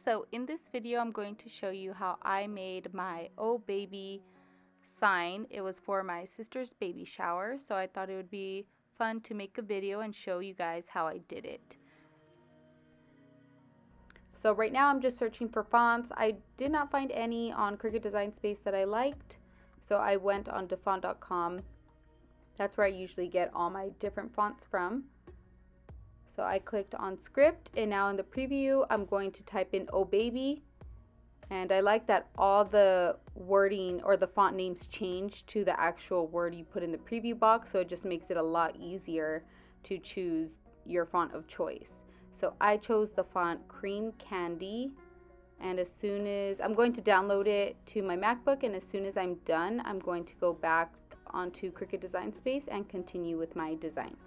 So in this video I'm going to show you how I made my Oh Baby sign. It was for my sister's baby shower, so I thought it would be fun to make a video and show you guys how I did it. So right now I'm just searching for fonts. I did not find any on Cricut Design Space that I liked, so I went on dafont.com. That's where I usually get all my different fonts from. So I clicked on script, and now in the preview I'm going to type in Oh Baby, and I like that all the wording or the font names change to the actual word you put in the preview box, so it just makes it a lot easier to choose your font of choice. So I chose the font Cream Candy, and as soon as I'm going to download it to my MacBook, and as soon as I'm done I'm going to go back onto Cricut Design Space and continue with my design.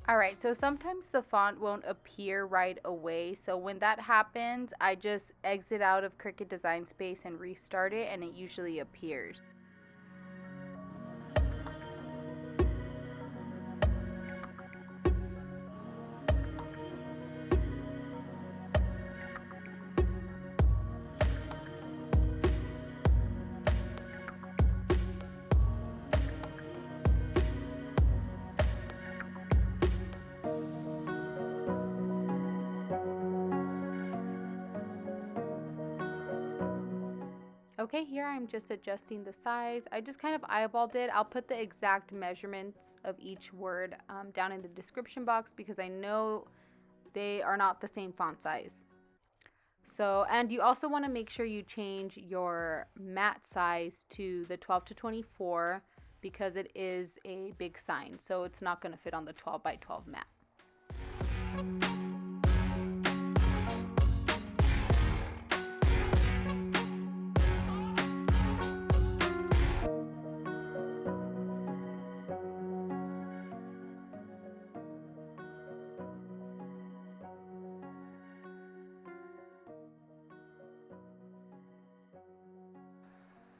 Alright, so sometimes the font won't appear right away, so when that happens, I just exit out of Cricut Design Space and restart it, and it usually appears. Okay, here I'm just adjusting the size. I just kind of eyeballed it. I'll put the exact measurements of each word down in the description box because I know they are not the same font size. So, and you also want to make sure you change your mat size to the 12 to 24 because it is a big sign, so it's not going to fit on the 12 by 12 mat.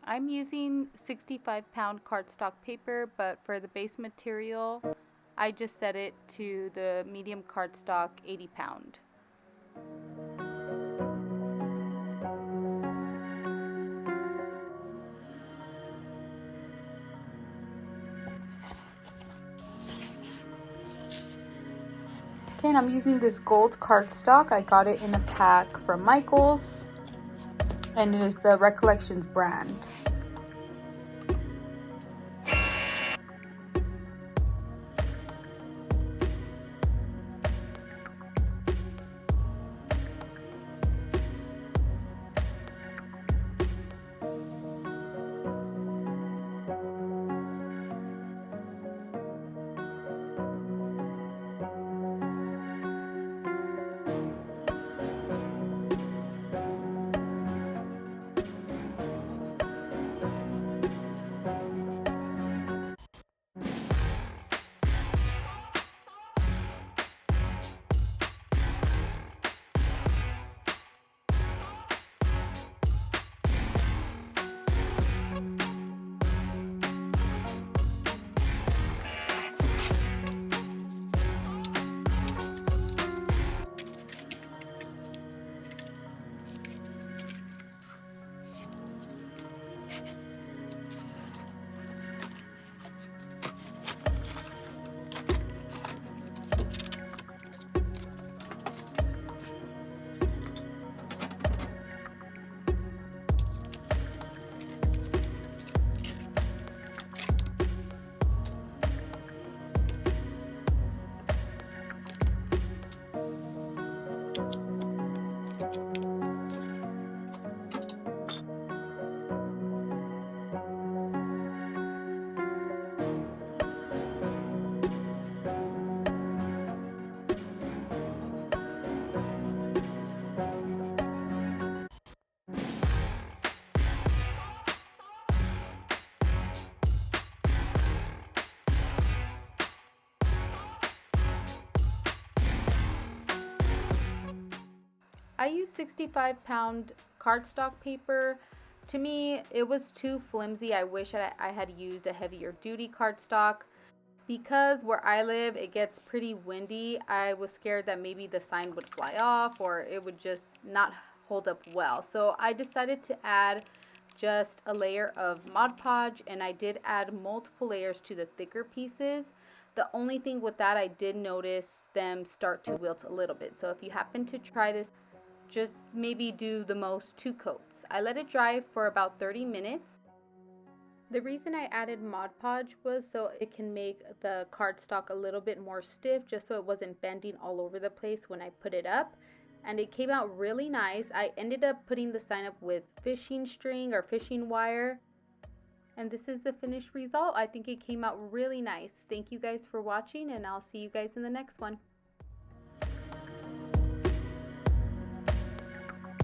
I'm using 65-pound cardstock paper, but for the base material, I just set it to the medium cardstock 80-pound. Okay, and I'm using this gold cardstock. I got it in a pack from Michaels, and it is the Recollections brand. I used 65-pound cardstock paper. To me, it was too flimsy. I wish I had used a heavier duty cardstock. Because where I live, it gets pretty windy. I was scared that maybe the sign would fly off or it would just not hold up well. So I decided to add just a layer of Mod Podge, and I did add multiple layers to the thicker pieces. The only thing with that, I did notice them start to wilt a little bit. So if you happen to try this, just maybe do the most 2 coats. I let it dry for about 30 minutes. The reason I added Mod Podge was so it can make the cardstock a little bit more stiff, just so it wasn't bending all over the place when I put it up. And it came out really nice. I ended up putting the sign up with fishing string or fishing wire. And this is the finished result. I think it came out really nice. Thank you guys for watching, and I'll see you guys in the next one.